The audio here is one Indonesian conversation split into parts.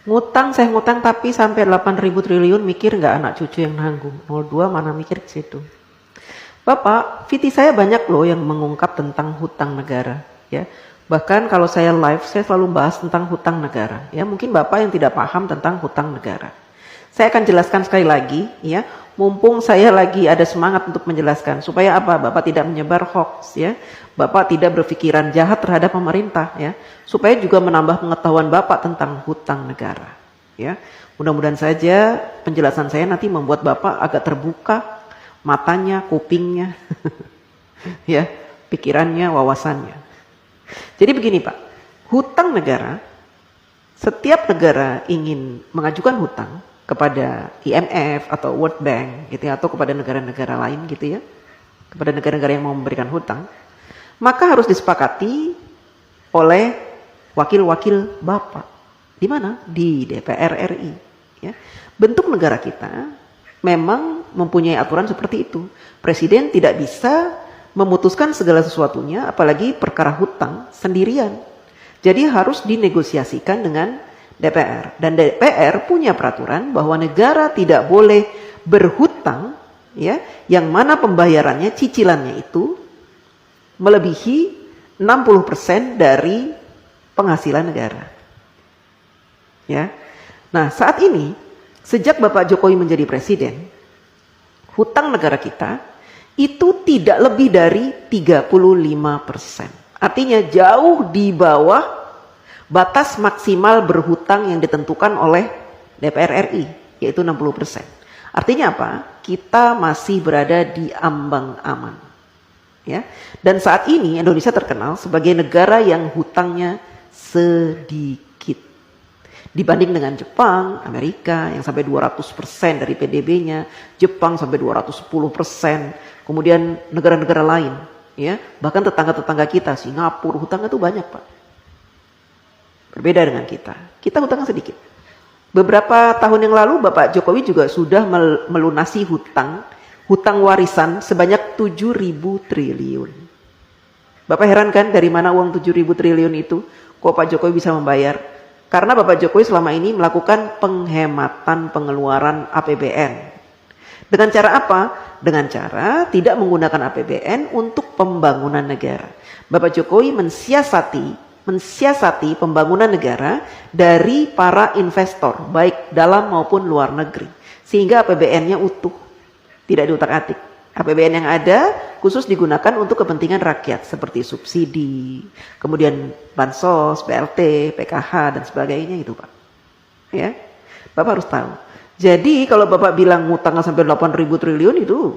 Ngutang, saya ngutang tapi sampai 8.000 triliun, mikir nggak anak cucu yang nanggung? 02 mana mikir ke situ. Bapak, VT saya banyak loh yang mengungkap tentang hutang negara. Ya, bahkan kalau saya live, saya selalu bahas tentang hutang negara. Ya, mungkin Bapak yang tidak paham tentang hutang negara. Saya akan jelaskan sekali lagi, ya. Mumpung saya lagi ada semangat untuk menjelaskan supaya apa? Bapak tidak menyebar hoax, ya. Bapak tidak berpikiran jahat terhadap pemerintah, ya. Supaya juga menambah pengetahuan Bapak tentang hutang negara, ya. Mudah-mudahan saja penjelasan saya nanti membuat Bapak agak terbuka matanya, kupingnya, ya, pikirannya, wawasannya. Jadi begini, Pak. Hutang negara, setiap negara ingin mengajukan hutang kepada IMF atau World Bank gitu ya, atau kepada negara-negara lain gitu ya, kepada negara-negara yang mau memberikan hutang, maka harus disepakati oleh wakil-wakil Bapak. Di mana? Di DPR RI. Ya. Bentuk negara kita memang mempunyai aturan seperti itu. Presiden tidak bisa memutuskan segala sesuatunya, apalagi perkara hutang sendirian. Jadi harus dinegosiasikan dengan DPR. Dan DPR punya peraturan bahwa negara tidak boleh berhutang, ya, yang mana pembayarannya, cicilannya itu melebihi 60% dari penghasilan negara. Ya. Nah, saat ini sejak Bapak Jokowi menjadi presiden, hutang negara kita itu tidak lebih dari 35%. Artinya jauh di bawah batas maksimal berhutang yang ditentukan oleh DPR RI, yaitu 60%. Artinya apa? Kita masih berada di ambang aman. Ya. Dan saat ini Indonesia terkenal sebagai negara yang hutangnya sedikit. Dibanding dengan Jepang, Amerika yang sampai 200% dari PDB-nya, Jepang sampai 210%, kemudian negara-negara lain. Ya. Bahkan tetangga-tetangga kita, Singapura, hutangnya itu banyak, Pak. Berbeda dengan kita. Kita hutangnya sedikit. Beberapa tahun yang lalu Bapak Jokowi juga sudah melunasi hutang warisan sebanyak 7.000 triliun. Bapak heran kan dari mana uang 7.000 triliun itu? Kok Pak Jokowi bisa membayar? Karena Bapak Jokowi selama ini melakukan penghematan pengeluaran APBN. Dengan cara apa? Dengan cara tidak menggunakan APBN untuk pembangunan negara. Bapak Jokowi mensiasati pembangunan negara dari para investor, baik dalam maupun luar negeri. Sehingga APBN-nya utuh, tidak diutak-atik. APBN yang ada khusus digunakan untuk kepentingan rakyat, seperti subsidi, kemudian bansos, BLT, PKH, dan sebagainya itu, Pak. Ya, Bapak harus tahu. Jadi kalau Bapak bilang hutangnya sampai 8.000 triliun itu,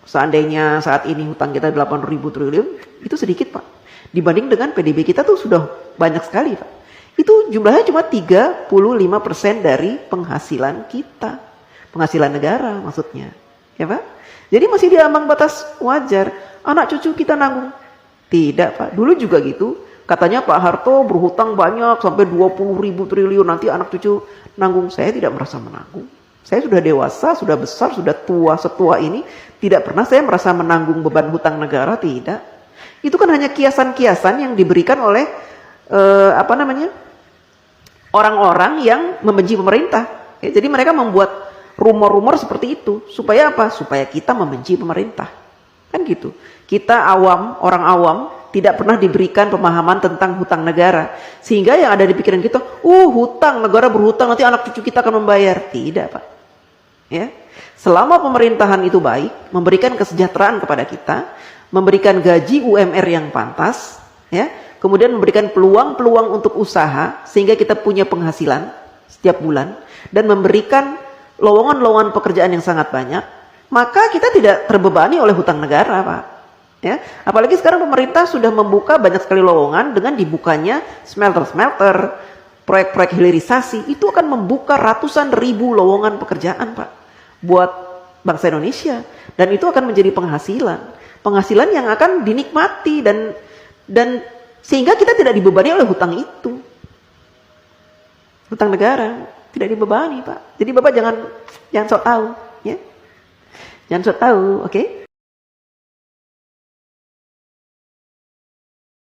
seandainya saat ini hutang kita 8.000 triliun, itu sedikit, Pak. Dibanding dengan PDB kita tuh sudah banyak sekali, Pak. Itu jumlahnya cuma 35% dari penghasilan kita. Penghasilan negara maksudnya. Ya, Pak? Jadi masih di ambang batas wajar. Anak cucu kita nanggung. Tidak, Pak. Dulu juga gitu. Katanya Pak Harto berhutang banyak sampai 20.000 triliun. Nanti anak cucu nanggung. Saya tidak merasa menanggung. Saya sudah dewasa, sudah besar, sudah tua. Setua ini tidak pernah saya merasa menanggung beban hutang negara. Tidak. Itu kan hanya kiasan-kiasan yang diberikan oleh orang-orang yang membenci pemerintah. Ya, jadi mereka membuat rumor-rumor seperti itu supaya apa? Supaya kita membenci pemerintah. Kan gitu. Kita awam, orang awam tidak pernah diberikan pemahaman tentang hutang negara. Sehingga yang ada di pikiran kita, hutang, negara berhutang, nanti anak cucu kita akan membayar. Tidak, Pak. Ya. Selama pemerintahan itu baik, memberikan kesejahteraan kepada kita, memberikan gaji UMR yang pantas, ya, kemudian memberikan peluang-peluang untuk usaha sehingga kita punya penghasilan setiap bulan dan memberikan lowongan-lowongan pekerjaan yang sangat banyak, maka kita tidak terbebani oleh hutang negara, Pak. Ya, apalagi sekarang pemerintah sudah membuka banyak sekali lowongan dengan dibukanya smelter-smelter, proyek-proyek hilirisasi, itu akan membuka ratusan ribu lowongan pekerjaan, Pak, buat bangsa Indonesia, dan itu akan menjadi penghasilan yang akan dinikmati dan sehingga kita tidak dibebani oleh hutang itu. Hutang negara tidak dibebani, Pak. Jadi Bapak jangan sok tahu, ya. Jangan sok tahu, oke?